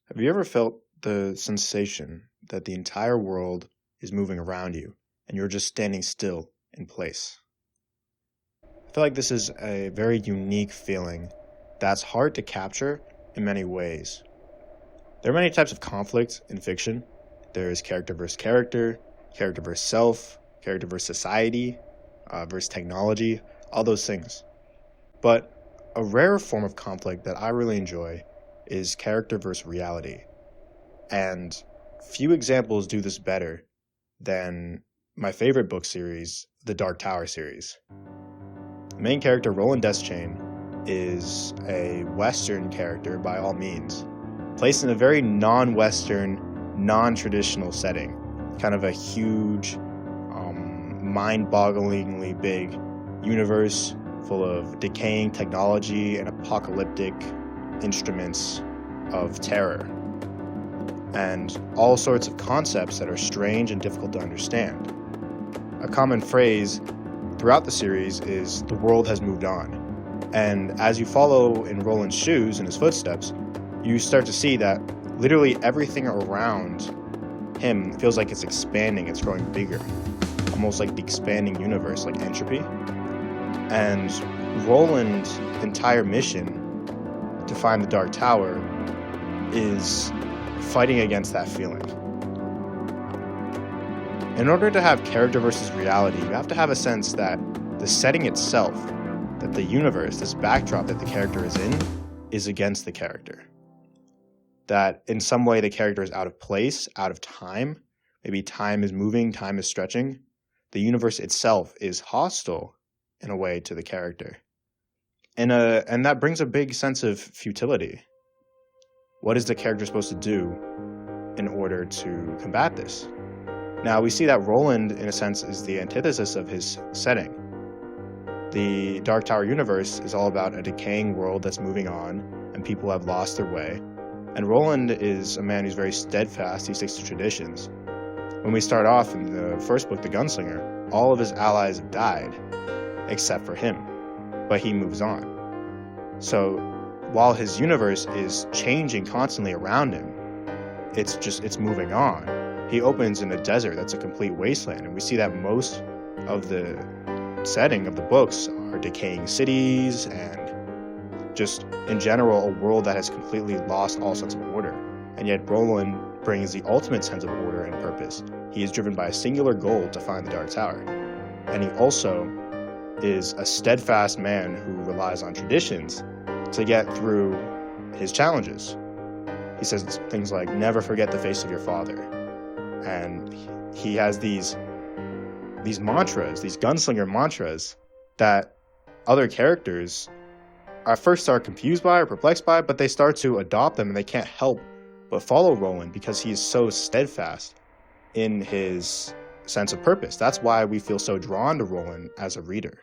Have you ever felt the sensation that the entire world is moving around you and you're just standing still in place? I feel like this is a very unique feeling that's hard to capture in many ways. There are many types of conflict in fiction. There's character versus self, character versus society, versus technology, all those things. But a rare form of conflict that I really enjoy is character versus reality. And few examples do this better than my favorite book series, the Dark Tower series. The main character, Roland Deschain, is a Western character by all means, placed in a very non-Western, non-traditional setting. Kind of a huge, mind-bogglingly big universe full of decaying technology and apocalyptic instruments of terror, and all sorts of concepts that are strange and difficult to understand. A common phrase throughout the series is the world has moved on. And as you follow in Roland's shoes and his footsteps, you start to see that literally everything around him feels like it's expanding, it's growing bigger, almost like the expanding universe, like entropy. And Roland's entire mission to find the Dark Tower is fighting against that feeling. In order to have character versus reality, you have to have a sense that the setting itself, that the universe, this backdrop that the character is against the character. That in some way the character is out of place, out of time. Maybe time is moving, time is stretching. The universe itself is hostile in a way to the character. And that brings a big sense of futility. What is the character supposed to do in order to combat this? Now, we see that Roland, in a sense, is the antithesis of his setting. The Dark Tower universe is all about a decaying world that's moving on, and people have lost their way. And Roland is a man who's very steadfast, he sticks to traditions. When we start off in the first book, The Gunslinger, all of his allies have died, except for him. But he moves on. So while his universe is changing constantly around him, it's moving on. He opens in a desert that's a complete wasteland, and we see that most of the setting of the books are decaying cities and just in general a world that has completely lost all sense of order. And yet Roland brings the ultimate sense of order and purpose. He is driven by a singular goal to find the Dark Tower. And he also is a steadfast man who relies on traditions to get through his challenges. He says things like, never forget the face of your father. And he has these mantras, these gunslinger mantras that other characters at first are confused by or perplexed by, but they start to adopt them and they can't help but follow Roland because he is so steadfast in his sense of purpose. That's why we feel so drawn to Roland as a reader.